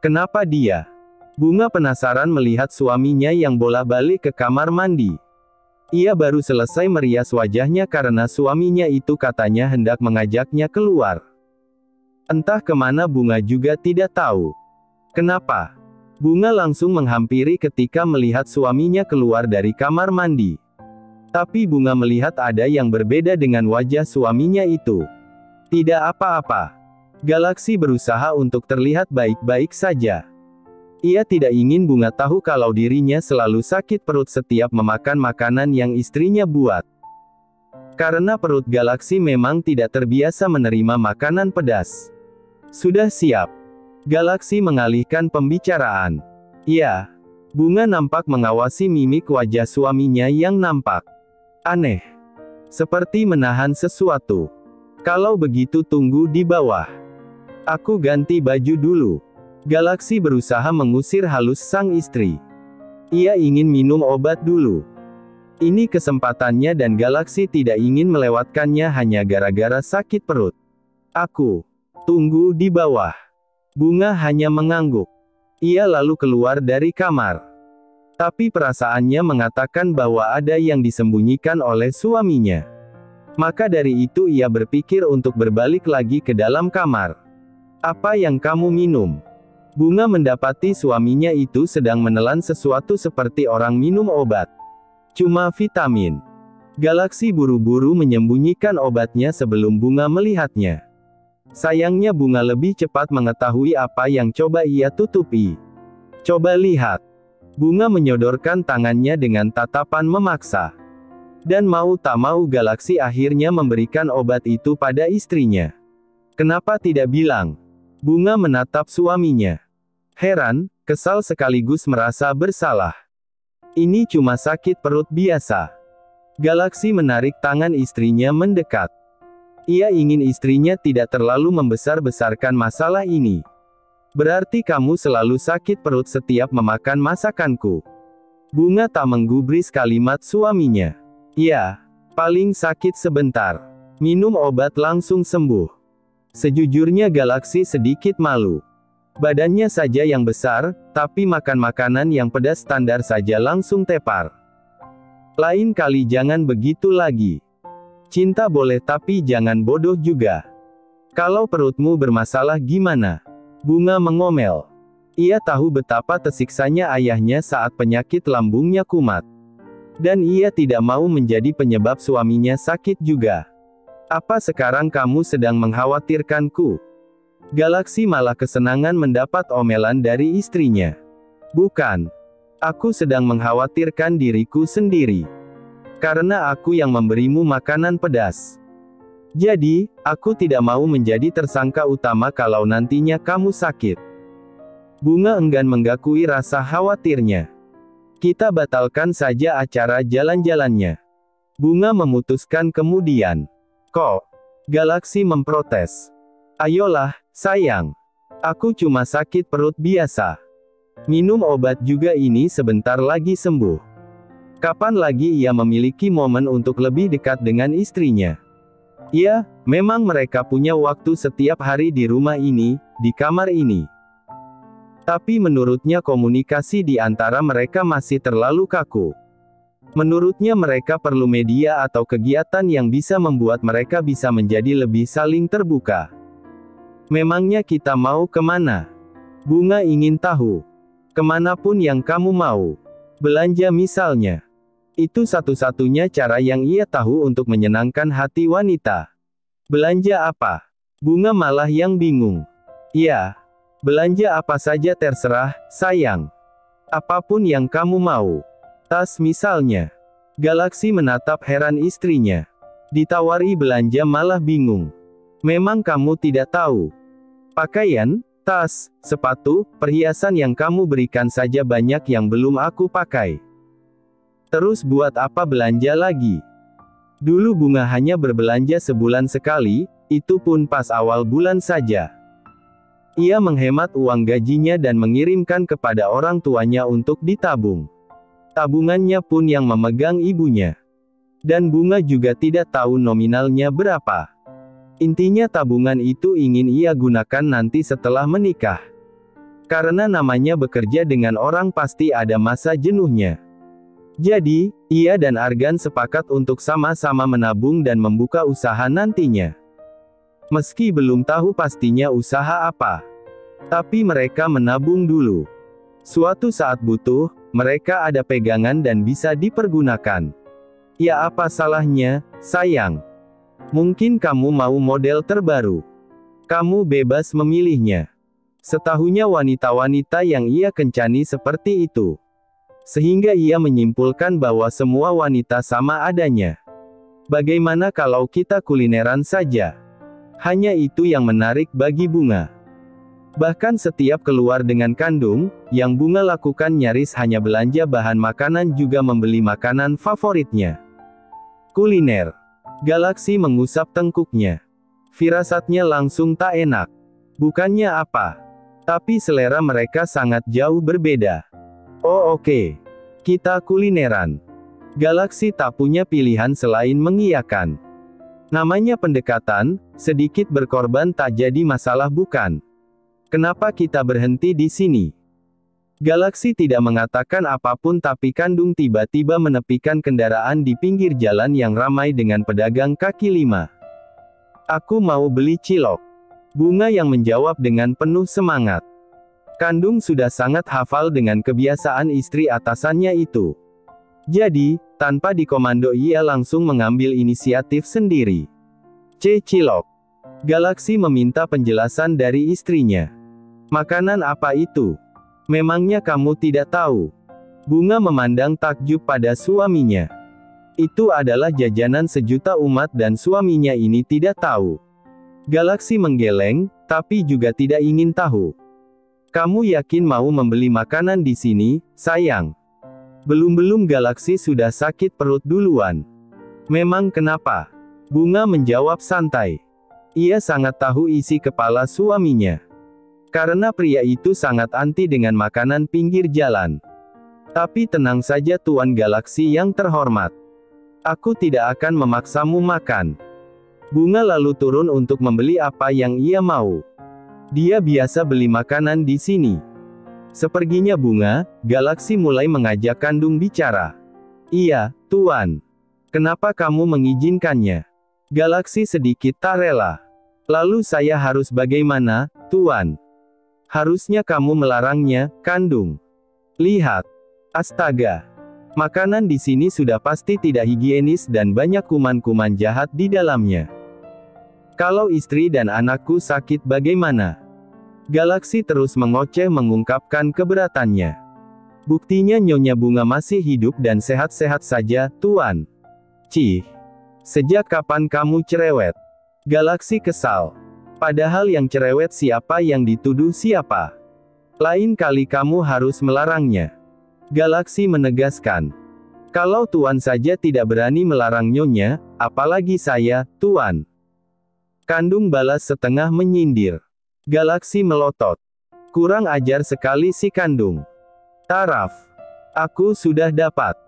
Kenapa dia? Bunga penasaran melihat suaminya yang bolak-balik ke kamar mandi. Ia baru selesai merias wajahnya karena suaminya itu katanya hendak mengajaknya keluar. Entah kemana Bunga juga tidak tahu. Kenapa? Bunga langsung menghampiri ketika melihat suaminya keluar dari kamar mandi. Tapi Bunga melihat ada yang berbeda dengan wajah suaminya itu. Tidak apa-apa. Galaksi berusaha untuk terlihat baik-baik saja. Ia tidak ingin Bunga tahu kalau dirinya selalu sakit perut setiap memakan makanan yang istrinya buat. Karena perut Galaksi memang tidak terbiasa menerima makanan pedas. Sudah siap. Galaksi mengalihkan pembicaraan. Ya, Bunga nampak mengawasi mimik wajah suaminya yang nampak aneh. Seperti menahan sesuatu. Kalau begitu tunggu di bawah. Aku ganti baju dulu. Galaksi berusaha mengusir halus sang istri. Ia ingin minum obat dulu. Ini kesempatannya dan Galaksi tidak ingin melewatkannya hanya gara-gara sakit perut. Aku tunggu di bawah. Bunga hanya mengangguk. Ia lalu keluar dari kamar. Tapi perasaannya mengatakan bahwa ada yang disembunyikan oleh suaminya. Maka dari itu ia berpikir untuk berbalik lagi ke dalam kamar. Apa yang kamu minum? Bunga mendapati suaminya itu sedang menelan sesuatu seperti orang minum obat. Cuma vitamin. Galaksi buru-buru menyembunyikan obatnya sebelum Bunga melihatnya. Sayangnya Bunga lebih cepat mengetahui apa yang coba ia tutupi. Coba lihat. Bunga menyodorkan tangannya dengan tatapan memaksa. Dan mau tak mau Galaksi akhirnya memberikan obat itu pada istrinya. Kenapa tidak bilang? Bunga menatap suaminya. Heran, kesal sekaligus merasa bersalah. Ini cuma sakit perut biasa. Galaksi menarik tangan istrinya mendekat. Ia ingin istrinya tidak terlalu membesar-besarkan masalah ini. Berarti kamu selalu sakit perut setiap memakan masakanku. Bunga tak menggubris kalimat suaminya. Ya, paling sakit sebentar. Minum obat langsung sembuh. Sejujurnya Galaksi sedikit malu. Badannya saja yang besar, tapi makan makanan yang pedas standar saja langsung tepar. Lain kali jangan begitu lagi. Cinta boleh tapi jangan bodoh juga. Kalau perutmu bermasalah gimana? Bunga mengomel. Ia tahu betapa tersiksanya ayahnya saat penyakit lambungnya kumat. Dan ia tidak mau menjadi penyebab suaminya sakit juga. Apa sekarang kamu sedang mengkhawatirkanku? Galaksi malah kesenangan mendapat omelan dari istrinya. Bukan. Aku sedang mengkhawatirkan diriku sendiri. Karena aku yang memberimu makanan pedas. Jadi, aku tidak mau menjadi tersangka utama kalau nantinya kamu sakit. Bunga enggan menggakui rasa khawatirnya. Kita batalkan saja acara jalan-jalannya. Bunga memutuskan kemudian. Kok? Galaksi memprotes. Ayolah, sayang. Aku cuma sakit perut biasa. Minum obat juga ini sebentar lagi sembuh. Kapan lagi ia memiliki momen untuk lebih dekat dengan istrinya? Ya, memang mereka punya waktu setiap hari di rumah ini, di kamar ini. Tapi menurutnya komunikasi di antara mereka masih terlalu kaku. Menurutnya mereka perlu media atau kegiatan yang bisa membuat mereka bisa menjadi lebih saling terbuka. Memangnya kita mau kemana? Bunga ingin tahu. Kemanapun yang kamu mau. Belanja misalnya. Itu satu-satunya cara yang ia tahu untuk menyenangkan hati wanita. Belanja apa? Bunga malah yang bingung. Ya, belanja apa saja terserah, sayang. Apapun yang kamu mau. Tas misalnya. Galaksi menatap heran istrinya. Ditawari belanja malah bingung. Memang kamu tidak tahu. Pakaian, tas, sepatu, perhiasan yang kamu berikan saja banyak yang belum aku pakai. Terus buat apa belanja lagi? Dulu Bunga hanya berbelanja sebulan sekali, itu pun pas awal bulan saja. Ia menghemat uang gajinya dan mengirimkan kepada orang tuanya untuk ditabung. Tabungannya pun yang memegang ibunya. Dan Bunga juga tidak tahu nominalnya berapa. Intinya tabungan itu ingin ia gunakan nanti setelah menikah. Karena namanya bekerja dengan orang pasti ada masa jenuhnya. Jadi, ia dan Argan sepakat untuk sama-sama menabung dan membuka usaha nantinya. Meski belum tahu pastinya usaha apa, tapi mereka menabung dulu. Suatu saat butuh, mereka ada pegangan dan bisa dipergunakan. Ya apa salahnya, sayang? Mungkin kamu mau model terbaru. Kamu bebas memilihnya. Setahunya wanita-wanita yang ia kencani seperti itu. Sehingga ia menyimpulkan bahwa semua wanita sama adanya. Bagaimana kalau kita kulineran saja? Hanya itu yang menarik bagi Bunga. Bahkan setiap keluar dengan Kandung, yang Bunga lakukan nyaris hanya belanja bahan makanan juga membeli makanan favoritnya. Kuliner. Galaksi mengusap tengkuknya. Firasatnya langsung tak enak. Bukannya apa, tapi selera mereka sangat jauh berbeda. Oh oke. Kita kulineran. Galaksi tak punya pilihan selain mengiyakan. Namanya pendekatan, sedikit berkorban tak jadi masalah bukan? Kenapa kita berhenti di sini? Galaksi tidak mengatakan apapun tapi Kandung tiba-tiba menepikan kendaraan di pinggir jalan yang ramai dengan pedagang kaki lima. Aku mau beli cilok. Bunga yang menjawab dengan penuh semangat. Kandung sudah sangat hafal dengan kebiasaan istri atasannya itu. Jadi, tanpa dikomando ia langsung mengambil inisiatif sendiri. Cilok. Galaksi meminta penjelasan dari istrinya. Makanan apa itu? Memangnya kamu tidak tahu? Bunga memandang takjub pada suaminya. Itu adalah jajanan sejuta umat dan suaminya ini tidak tahu. Galaksi menggeleng, tapi juga tidak ingin tahu. Kamu yakin mau membeli makanan di sini, sayang? Belum-belum Galaksi sudah sakit perut duluan. Memang kenapa? Bunga menjawab santai. Ia sangat tahu isi kepala suaminya. Karena pria itu sangat anti dengan makanan pinggir jalan. Tapi tenang saja Tuan Galaksi yang terhormat. Aku tidak akan memaksamu makan. Bunga lalu turun untuk membeli apa yang ia mau. Dia biasa beli makanan di sini. Seperginya Bunga, Galaksi mulai mengajak Kandung bicara. Iya, Tuan. Kenapa kamu mengizinkannya? Galaksi sedikit tak rela. Lalu saya harus bagaimana, Tuan? Harusnya kamu melarangnya, Kandung. Lihat. Astaga. Makanan di sini sudah pasti tidak higienis dan banyak kuman-kuman jahat di dalamnya. Kalau istri dan anakku sakit bagaimana? Galaksi terus mengoceh mengungkapkan keberatannya. Buktinya Nyonya Bunga masih hidup dan sehat-sehat saja, Tuan. Cih. Sejak kapan kamu cerewet? Galaksi kesal. Padahal yang cerewet siapa yang dituduh siapa? Lain kali kamu harus melarangnya. Galaksi menegaskan. Kalau Tuan saja tidak berani melarang Nyonya, apalagi saya, Tuan. Kandung balas setengah menyindir. Galaksi melotot. Kurang ajar sekali si Kandung. Taraf. Aku sudah dapat.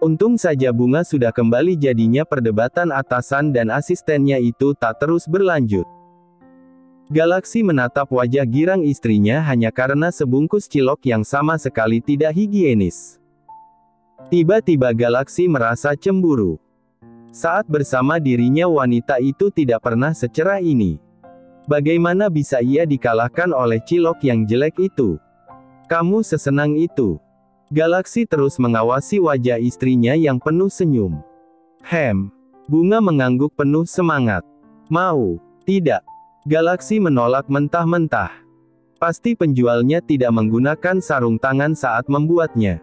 Untung saja Bunga sudah kembali jadinya perdebatan atasan dan asistennya itu tak terus berlanjut. Galaksi menatap wajah girang istrinya hanya karena sebungkus cilok yang sama sekali tidak higienis. Tiba-tiba Galaksi merasa cemburu. Saat bersama dirinya wanita itu tidak pernah secerah ini. Bagaimana bisa ia dikalahkan oleh cilok yang jelek itu? Kamu sesenang itu? Galaksi terus mengawasi wajah istrinya yang penuh senyum. Bunga mengangguk penuh semangat. Mau? Tidak. Galaksi menolak mentah-mentah. Pasti penjualnya tidak menggunakan sarung tangan saat membuatnya.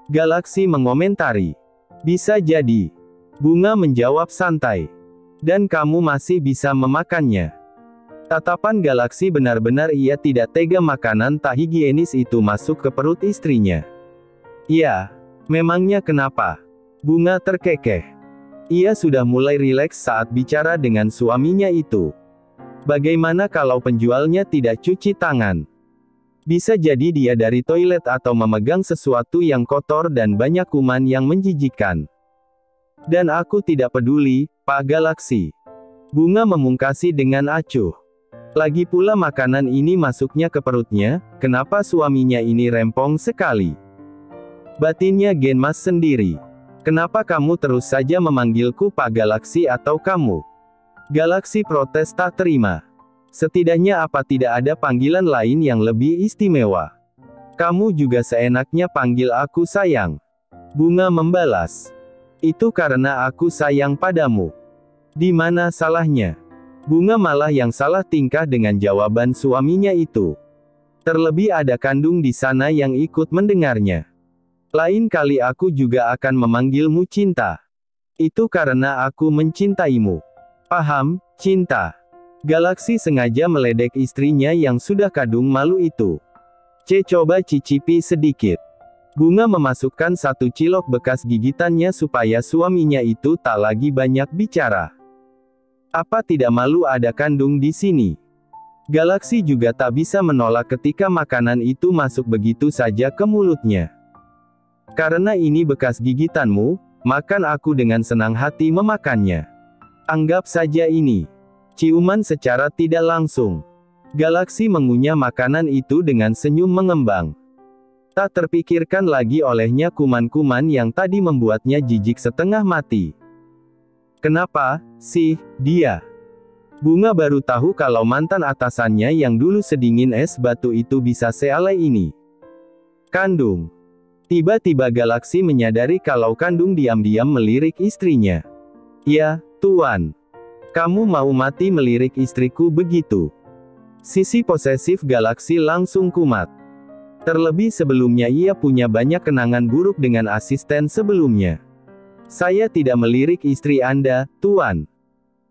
Galaksi mengomentari. Bisa jadi. Bunga menjawab santai. Dan kamu masih bisa memakannya. Tatapan Galaksi benar-benar ia tidak tega makanan tak higienis itu masuk ke perut istrinya. Ya, memangnya kenapa? Bunga terkekeh. Ia sudah mulai rileks saat bicara dengan suaminya itu. Bagaimana kalau penjualnya tidak cuci tangan? Bisa jadi dia dari toilet atau memegang sesuatu yang kotor dan banyak kuman yang menjijikkan. Dan aku tidak peduli, Pak Galaksi. Bunga memungkasi dengan acuh. Lagi pula makanan ini masuknya ke perutnya, kenapa suaminya ini rempong sekali? Batinnya Genmas sendiri. Kenapa kamu terus saja memanggilku Pak Galaksi atau kamu? Galaksi protes tak terima. Setidaknya apa tidak ada panggilan lain yang lebih istimewa? Kamu juga seenaknya panggil aku sayang. Bunga membalas. Itu karena aku sayang padamu. Di mana salahnya? Bunga malah yang salah tingkah dengan jawaban suaminya itu. Terlebih ada Kandung di sana yang ikut mendengarnya. Lain kali aku juga akan memanggilmu Cinta. Itu karena aku mencintaimu. Paham, Cinta? Galaksi sengaja meledek istrinya yang sudah kadung malu itu. Coba cicipi sedikit. Bunga memasukkan 1 cilok bekas gigitannya supaya suaminya itu tak lagi banyak bicara. Apa tidak malu ada Kandung di sini? Galaksi juga tak bisa menolak ketika makanan itu masuk begitu saja ke mulutnya. Karena ini bekas gigitanmu, makan aku dengan senang hati memakannya. Anggap saja ini ciuman secara tidak langsung. Galaksi mengunyah makanan itu dengan senyum mengembang. Tak terpikirkan lagi olehnya kuman-kuman yang tadi membuatnya jijik setengah mati. Kenapa sih dia? Bunga baru tahu kalau mantan atasannya yang dulu sedingin es batu itu bisa sealai ini. Kandung. Tiba-tiba Galaksi menyadari kalau Kandung diam-diam melirik istrinya. Ya, Tuan. Kamu mau mati melirik istriku begitu? Sisi posesif Galaksi langsung kumat. Terlebih sebelumnya ia punya banyak kenangan buruk dengan asisten sebelumnya. Saya tidak melirik istri Anda, Tuan.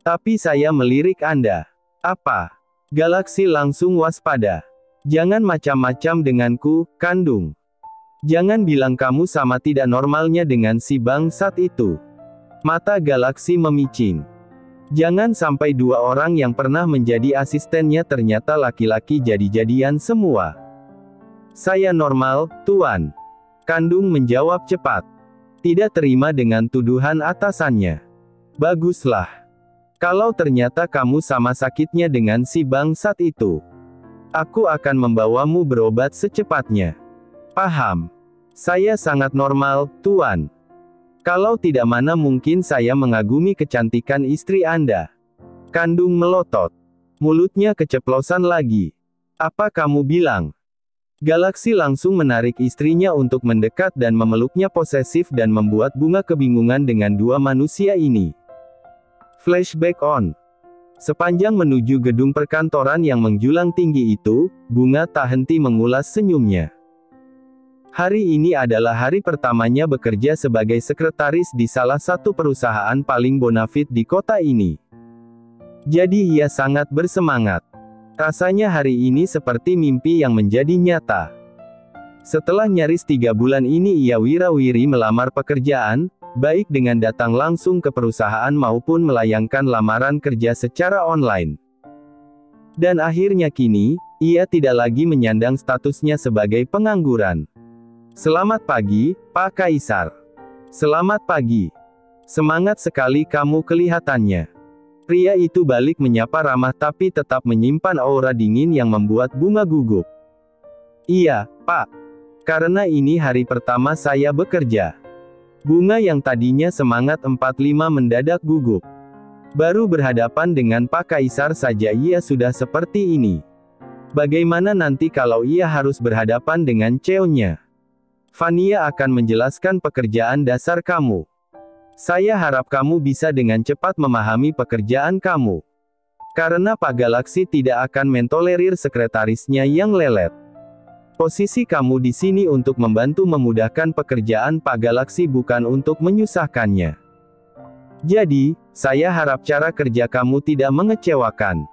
Tapi saya melirik Anda. Apa? Galaksi langsung waspada. Jangan macam-macam denganku, Kandung. Jangan bilang kamu sama tidak normalnya dengan si bangsat itu. Mata Galaksi memicing. Jangan sampai 2 orang yang pernah menjadi asistennya ternyata laki-laki jadi-jadian semua. Saya normal, Tuan. Kandung menjawab cepat. Tidak terima dengan tuduhan atasannya. Baguslah. Kalau ternyata kamu sama sakitnya dengan si bangsat itu, aku akan membawamu berobat secepatnya. Paham? Saya sangat normal, Tuan. Kalau tidak mana mungkin saya mengagumi kecantikan istri Anda. Kandung melotot. Mulutnya keceplosan lagi. Apa kamu bilang? Galaksi langsung menarik istrinya untuk mendekat dan memeluknya posesif dan membuat Bunga kebingungan dengan 2 manusia ini. Flashback on. Sepanjang menuju gedung perkantoran yang menjulang tinggi itu, Bunga tak henti mengulas senyumnya. Hari ini adalah hari pertamanya bekerja sebagai sekretaris di salah satu perusahaan paling bonafit di kota ini. Jadi ia sangat bersemangat. Rasanya hari ini seperti mimpi yang menjadi nyata. Setelah nyaris 3 bulan ini ia wira-wiri melamar pekerjaan, baik dengan datang langsung ke perusahaan maupun melayangkan lamaran kerja secara online. Dan akhirnya kini, ia tidak lagi menyandang statusnya sebagai pengangguran. Selamat pagi, Pak Kaisar. Selamat pagi. Semangat sekali kamu kelihatannya. Pria itu balik menyapa ramah tapi tetap menyimpan aura dingin yang membuat Bunga gugup. Iya, Pak. Karena ini hari pertama saya bekerja. Bunga yang tadinya semangat 45 mendadak gugup. Baru berhadapan dengan Pak Kaisar saja ia sudah seperti ini. Bagaimana nanti kalau ia harus berhadapan dengan Cheonnya? Fania akan menjelaskan pekerjaan dasar kamu. Saya harap kamu bisa dengan cepat memahami pekerjaan kamu. Karena Pak Galaksi tidak akan mentolerir sekretarisnya yang lelet. Posisi kamu di sini untuk membantu memudahkan pekerjaan Pak Galaksi bukan untuk menyusahkannya. Jadi, saya harap cara kerja kamu tidak mengecewakan.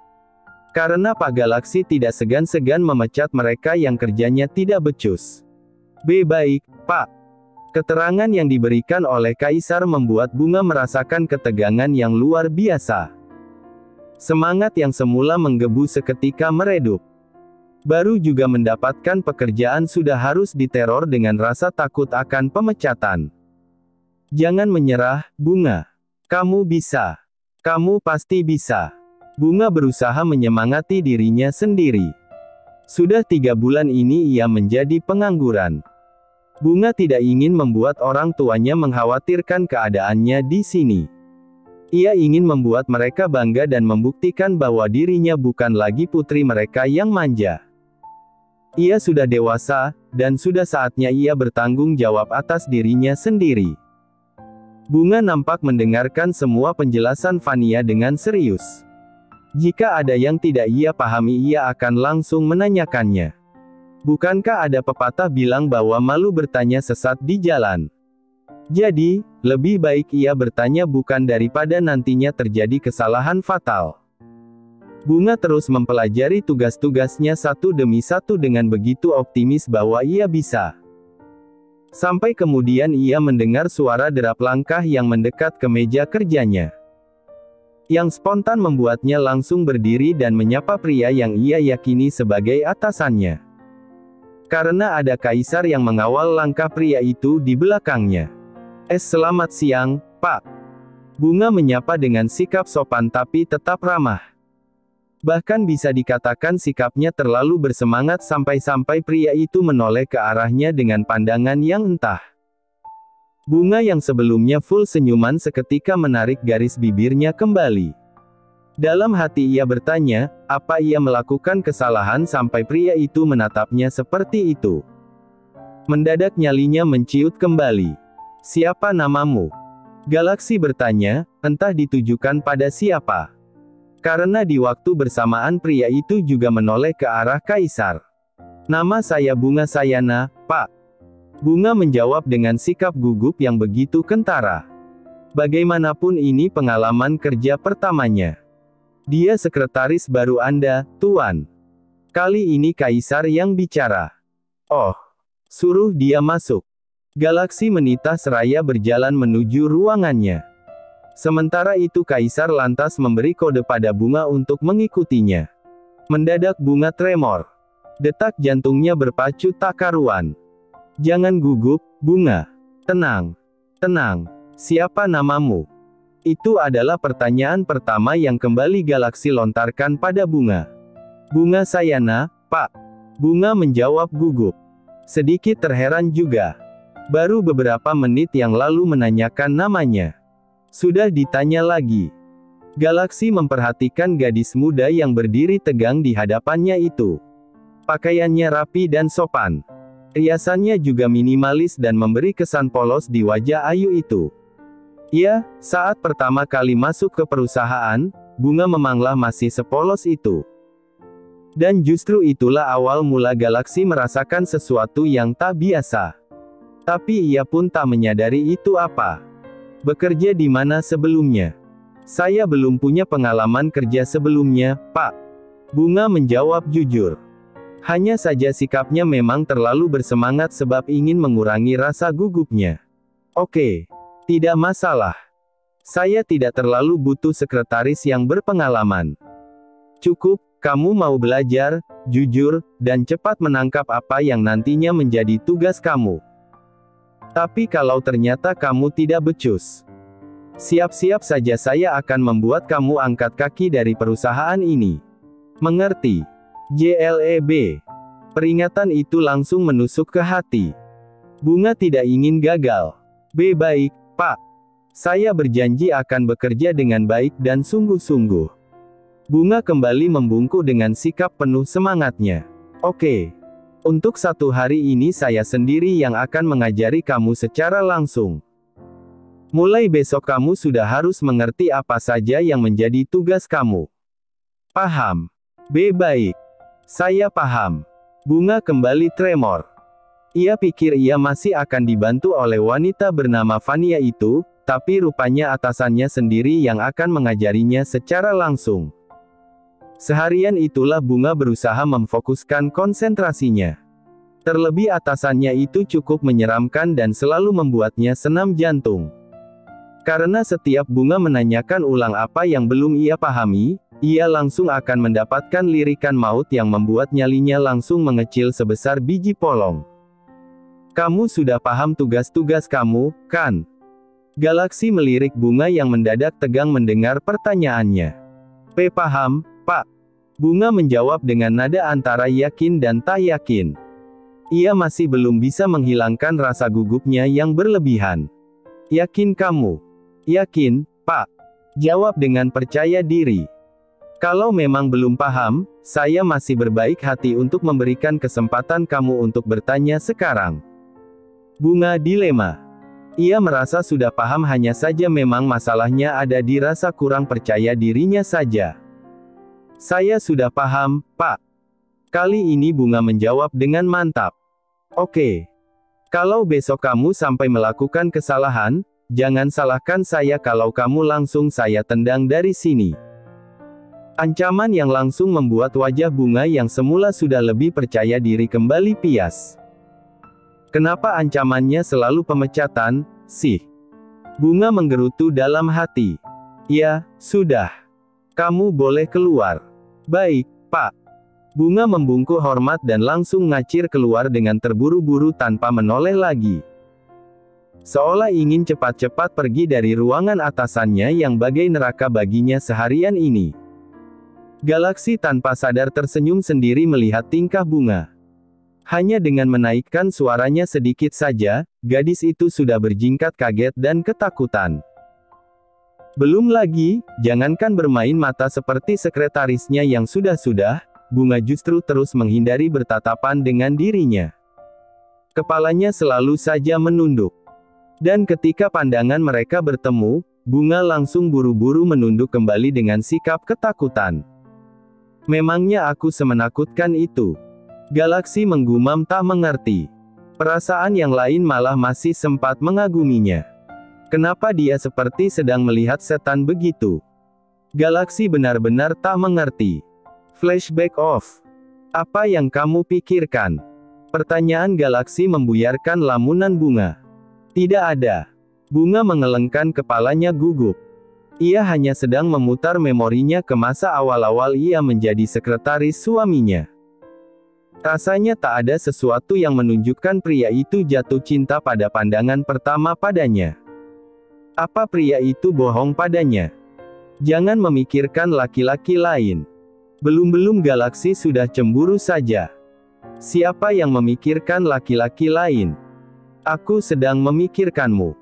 Karena Pak Galaksi tidak segan-segan memecat mereka yang kerjanya tidak becus. Baik, Pak. Keterangan yang diberikan oleh Kaisar membuat Bunga merasakan ketegangan yang luar biasa. Semangat yang semula menggebu seketika meredup. Baru juga mendapatkan pekerjaan sudah harus diteror dengan rasa takut akan pemecatan. Jangan menyerah, Bunga. Kamu bisa. Kamu pasti bisa. Bunga berusaha menyemangati dirinya sendiri. Sudah 3 bulan ini ia menjadi pengangguran. Bunga tidak ingin membuat orang tuanya mengkhawatirkan keadaannya di sini. Ia ingin membuat mereka bangga dan membuktikan bahwa dirinya bukan lagi putri mereka yang manja. Ia sudah dewasa, dan sudah saatnya ia bertanggung jawab atas dirinya sendiri. Bunga nampak mendengarkan semua penjelasan Vania dengan serius. Jika ada yang tidak ia pahami ia akan langsung menanyakannya. Bukankah ada pepatah bilang bahwa malu bertanya sesat di jalan? Jadi, lebih baik ia bertanya bukan daripada nantinya terjadi kesalahan fatal. Bunga terus mempelajari tugas-tugasnya satu demi satu dengan begitu optimis bahwa ia bisa. Sampai kemudian ia mendengar suara derap langkah yang mendekat ke meja kerjanya. Yang spontan membuatnya langsung berdiri dan menyapa pria yang ia yakini sebagai atasannya. Karena ada kaisar yang mengawal langkah pria itu di belakangnya. Selamat siang, Pak. Bunga menyapa dengan sikap sopan tapi tetap ramah. Bahkan bisa dikatakan sikapnya terlalu bersemangat sampai-sampai pria itu menoleh ke arahnya dengan pandangan yang entah. Bunga yang sebelumnya full senyuman seketika menarik garis bibirnya kembali. Dalam hati ia bertanya, apa ia melakukan kesalahan sampai pria itu menatapnya seperti itu. Mendadak nyalinya menciut kembali. Siapa namamu? Galaksi bertanya, entah ditujukan pada siapa. Karena di waktu bersamaan pria itu juga menoleh ke arah kaisar. Nama saya Bunga Sayana, Pak. Bunga menjawab dengan sikap gugup yang begitu kentara. Bagaimanapun ini pengalaman kerja pertamanya. Dia sekretaris baru Anda, Tuan. Kali ini kaisar yang bicara. Oh, suruh dia masuk. Galaksi menitah seraya berjalan menuju ruangannya. Sementara itu kaisar lantas memberi kode pada Bunga untuk mengikutinya. Mendadak Bunga tremor. Detak jantungnya berpacu tak karuan. Jangan gugup, Bunga. Tenang. Tenang. Siapa namamu? Itu adalah pertanyaan pertama yang kembali Galaksi lontarkan pada Bunga. Bunga Sayana, Pak. Bunga menjawab gugup. Sedikit terheran juga. Baru beberapa menit yang lalu menanyakan namanya. Sudah ditanya lagi. Galaksi memperhatikan gadis muda yang berdiri tegang di hadapannya itu. Pakaiannya rapi dan sopan. Riasannya juga minimalis dan memberi kesan polos di wajah ayu itu. Ya, saat pertama kali masuk ke perusahaan, Bunga memanglah masih sepolos itu. Dan justru itulah awal mula Galaksi merasakan sesuatu yang tak biasa. Tapi ia pun tak menyadari itu apa. Bekerja di mana sebelumnya? Saya belum punya pengalaman kerja sebelumnya, Pak. Bunga menjawab jujur. Hanya saja sikapnya memang terlalu bersemangat sebab ingin mengurangi rasa gugupnya. Oke. Tidak masalah. Saya tidak terlalu butuh sekretaris yang berpengalaman. Cukup, kamu mau belajar, jujur, dan cepat menangkap apa yang nantinya menjadi tugas kamu. Tapi kalau ternyata kamu tidak becus, siap-siap saja saya akan membuat kamu angkat kaki dari perusahaan ini. Mengerti? JLEB. Peringatan itu langsung menusuk ke hati. Bunga tidak ingin gagal. Baik, Pak. Saya berjanji akan bekerja dengan baik dan sungguh-sungguh. Bunga kembali membungkuk dengan sikap penuh semangatnya. Oke. Untuk 1 hari ini saya sendiri yang akan mengajari kamu secara langsung. Mulai besok kamu sudah harus mengerti apa saja yang menjadi tugas kamu. Paham? Baik. Saya paham. Bunga kembali tremor. Ia pikir ia masih akan dibantu oleh wanita bernama Vania itu, tapi rupanya atasannya sendiri yang akan mengajarinya secara langsung. Seharian itulah Bunga berusaha memfokuskan konsentrasinya. Terlebih atasannya itu cukup menyeramkan dan selalu membuatnya senam jantung. Karena setiap Bunga menanyakan ulang apa yang belum ia pahami, ia langsung akan mendapatkan lirikan maut yang membuat nyalinya langsung mengecil sebesar biji polong. Kamu sudah paham tugas-tugas kamu, kan? Galaksi melirik Bunga yang mendadak tegang mendengar pertanyaannya. Paham, Pak. Bunga menjawab dengan nada antara yakin dan tak yakin. Ia masih belum bisa menghilangkan rasa gugupnya yang berlebihan. Yakin kamu? Yakin, Pak. Jawab dengan percaya diri. Kalau memang belum paham, saya masih berbaik hati untuk memberikan kesempatan kamu untuk bertanya sekarang. Bunga dilema. Ia merasa sudah paham, hanya saja memang masalahnya ada di rasa kurang percaya dirinya saja. Saya sudah paham, Pak. Kali ini Bunga menjawab dengan mantap. Oke. Kalau besok kamu sampai melakukan kesalahan, jangan salahkan saya kalau kamu langsung saya tendang dari sini. Ancaman yang langsung membuat wajah Bunga yang semula sudah lebih percaya diri kembali pias. Kenapa ancamannya selalu pemecatan, sih? Bunga menggerutu dalam hati. Ya, sudah. Kamu boleh keluar. Baik, Pak. Bunga membungkuk hormat dan langsung ngacir keluar dengan terburu-buru tanpa menoleh lagi. Seolah ingin cepat-cepat pergi dari ruangan atasannya yang bagai neraka baginya seharian ini. Galaksi tanpa sadar tersenyum sendiri melihat tingkah Bunga. Hanya dengan menaikkan suaranya sedikit saja, gadis itu sudah berjingkat kaget dan ketakutan. Belum lagi, jangankan bermain mata seperti sekretarisnya yang sudah-sudah, Bunga justru terus menghindari bertatapan dengan dirinya. Kepalanya selalu saja menunduk. Dan ketika pandangan mereka bertemu, Bunga langsung buru-buru menunduk kembali dengan sikap ketakutan. Memangnya aku semenakutkan itu? Galaksi menggumam tak mengerti. Perasaan yang lain malah masih sempat mengaguminya. Kenapa dia seperti sedang melihat setan begitu? Galaksi benar-benar tak mengerti. Flashback off. Apa yang kamu pikirkan? Pertanyaan Galaksi membuyarkan lamunan Bunga. Tidak ada. Bunga mengelengkan kepalanya gugup. Ia hanya sedang memutar memorinya ke masa awal-awal ia menjadi sekretaris suaminya. Rasanya tak ada sesuatu yang menunjukkan pria itu jatuh cinta pada pandangan pertama padanya. Apa pria itu bohong padanya? Jangan memikirkan laki-laki lain. Belum-belum Galaksi sudah cemburu saja. Siapa yang memikirkan laki-laki lain? Aku sedang memikirkanmu.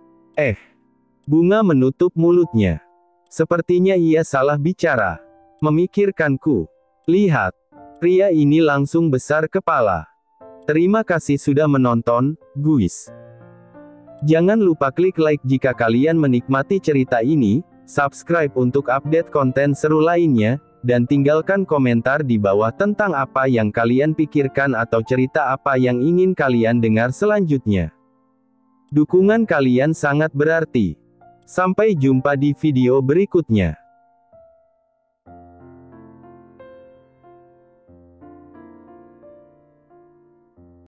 Bunga menutup mulutnya. Sepertinya ia salah bicara. Memikirkanku. Lihat. Pria ini langsung besar kepala. Terima kasih sudah menonton, guys. Jangan lupa klik like jika kalian menikmati cerita ini, subscribe untuk update konten seru lainnya, dan tinggalkan komentar di bawah tentang apa yang kalian pikirkan atau cerita apa yang ingin kalian dengar selanjutnya. Dukungan kalian sangat berarti. Sampai jumpa di video berikutnya.